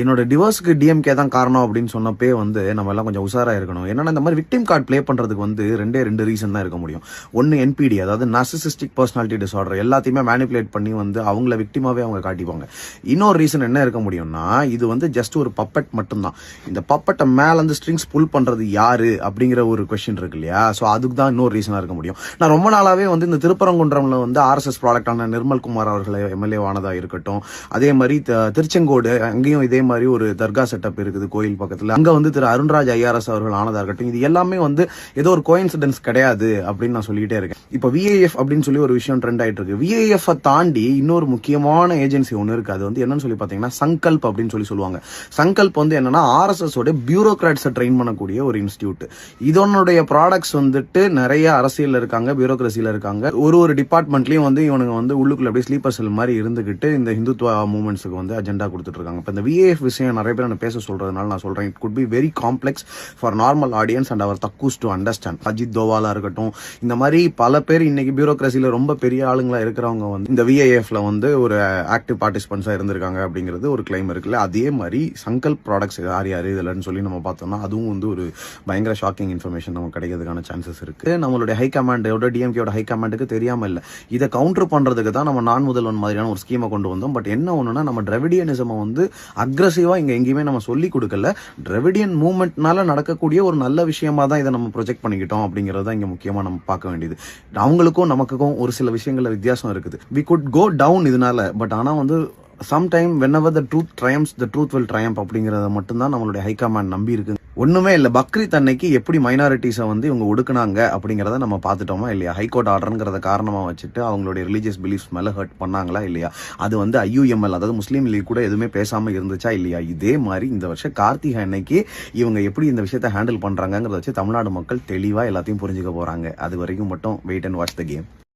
என்னோட டிவோர்ஸ்க்கு டிஎம்கே தான் காரணம் அப்படின்னு சொன்னப்பே வந்து நம்ம எல்லாம் கொஞ்சம் உஷாரா இருக்கணும். என்னன்னா இந்த மாதிரி விக்டிம் கார்டு ப்ளே பண்றதுக்கு வந்து ரெண்டு ரீசன் தான் இருக்க முடியும். ஒன்னு என்பிடி, அதாவது நார்சிசிஸ்டிக் பர்சனாலிட்டி டிசார்டர், எல்லாத்தையுமே மேனிபுலேட் பண்ணி வந்து அவங்கள விக்டிமாவே அவங்க காட்டிப்பாங்க. இன்னொரு ரீசன் என்ன இருக்க முடியும்னா, இது வந்து ஜஸ்ட் ஒரு பப்பட் மட்டும்தான். இந்த பப்பட்டை மேல இருந்து ஸ்ட்ரிங்ஸ் புல் பண்றது யாரு அப்படிங்கிற ஒரு கொஸ்டின் இருக்கு இல்லையா? சோ அதுக்கு தான் இன்னொரு ரீசனா இருக்க முடியும். நான் ரொம்ப நாளாவே வந்து இந்த திருப்பரங்குன்றம்ல வந்து ஆர்எஸ்எஸ் ப்ராடக்டான நிர்மல்குமார் அவர்கள் எம்எல்ஏ ஆனதா இருக்கட்டும், அதே மாதிரி திருச்செங்கோடு அங்கேயும் இதே மாதிரி ஒரு தர்கா செட்டப் இருக்குது கோயில் பக்கத்துல, அங்க வந்து திரு அருண்ராஜ் ஐஆர்எஸ் அவர்கள் ஆனதா இருக்கட்டும், இது எல்லாமே வந்து ஏதோ ஒரு கோயின்சிடன்ஸ் கிடையாது அப்படின்னு நான் சொல்லிட்டே இருக்கேன். இப்ப விஏஎஃப் அப்படின்னு சொல்லி ஒரு விஷயம் ட்ரெண்ட் ஆயிட்டு இருக்கு. விஏஎஃப் தாண்டி இன்னொரு முக்கியமான ஏஜென்சி ஒன்னு இருக்கு. அது வந்து என்னன்னு சொல்லி பாத்தீங்கன்னா சங்கல்ப் அப்படின்னு சொல்லுவாங்க. சங்கல்ப் வந்து என்னன்னா ஆர்எஸ்எஸ் ஓட பியூரோகிராட்ஸை ட்ரெயின் பண்ணக்கூடிய ஒரு இன்ஸ்டிடியூட். இதனுடைய ப்ராடக்ட்ஸ் வந்துட்டு நிறைய அரசியல் இருக்காங்க, பியூரோகிரசியில இருக்காங்க. ஒரு டிபார்ட்மெண்ட்லயும் வந்து இவனுங்க வந்து உள்ளுக்குள்ள அப்படியே ஸ்லீப்பர் செல் மாதிரி இருந்துகிட்டு இந்த ஹிந்துத்வா மூவ்மெண்ட்ஸுக்கு வந்து அஜெண்டா கொடுத்துட்டு இருக்காங்க. இப்ப இந்த விஏஎஃப் விஷயம் நிறைய பேர் பேச சொல்றதுனால நான் சொல்றேன், it could be very complex for normal audience and our தக்கூஸ் டு அண்டர்ஸ்டாண்ட். அஜித் தோவாலா இருக்கட்டும், இந்த மாதிரி பல பேர் இன்னைக்கு பியூரோகிரசியில ரொம்ப பெரிய ஆளுங்களா இருக்கிறவங்க வந்து இந்த விஏஎஃப்ல வந்து ஒரு ஆக்டிவ் பார்ட்டிசிபென்ட்ஸா இருந்திருக்காங்க அப்படிங்கிறது ஒரு கிளைம் இருக்குல்ல. அதே மாதிரி சங்கல்ப் ப்ராடக்ட்ஸ் யார் இதுலன்னு சொல்லி நம்ம பார்த்தோம்னா அதுவும் வந்து ஒரு பயங்கர ஷாக்கிங் இன்ஃபர்மேஷன் நமக்கு கிடைக்கிறதுக்கான சான்சஸ் இருக்கு. நம்மளுடைய ஹை கமாண்டோட டிஎம்கேயோட ஹை கமாண்டுக்கு தெரியாம இல்ல, இதை கவுண்டர் பண்றதுக்கு தான் நம்ம நான் முதல்வன் மாதிரியான ஒரு ஸ்கீமை கொண்டு வந்தோம். பட் என்ன ஒண்ணுன்னா, நம்ம டிராவிடியனிசம் வந்து அக்ரெசிவா இங்க எங்கேயுமே நம்ம சொல்லி கொடுக்கல. டிராவிடியன் மூவ்மெண்ட்னால நடக்கக்கூடிய ஒரு நல்ல விஷயமா தான் இதை நம்ம ப்ரொஜெக்ட் பண்ணிக்கிட்டோம் அப்படிங்கறத இங்க முக்கியமா நம்ம பார்க்க வேண்டியது. அவங்களுக்கும் நமக்கும் ஒரு சில விஷயங்கள்ல வித்தியாசம் இருக்குது. வி குட் கோ டவுன் இதனால. பட் ஆனா வந்து sometime whenever the truth triumphs, the truth will triumph அப்படிங்கறத மட்டும்தான் நம்மளுடைய ஹை கமாண்ட் நம்பி இருக்கு. ஒண்ணுமே இல்ல, பக்ரீத் அன்னைக்கு எப்படி மைனாரிட்டிஸை வந்து இவங்க ஒடுக்குனாங்க அப்படிங்கறத நம்ம பார்த்துட்டோமா இல்லையா? ஹைகோர்ட் ஆர்டர்ங்கிறத காரணமா வச்சுட்டு அவங்களுடைய ரிலீஜியஸ் பிலீஃப்ஸ் மேல ஹர்ட் பண்ணாங்களா இல்லையா? அது வந்து ஐயுஎம்எல், அதாவது முஸ்லீம் லீக் கூட எதுவுமே பேசாம இருந்துச்சா இல்லையா? இதே மாதிரி இந்த வருஷம் கார்த்திகை அன்னைக்கு இவங்க எப்படி இந்த விஷயத்தை ஹேண்டில் பண்றாங்கிறத வச்சு தமிழ்நாடு மக்கள் தெளிவா எல்லாத்தையும் புரிஞ்சுக்க போறாங்க. அது வரைக்கும் மட்டும் wait and watch the game.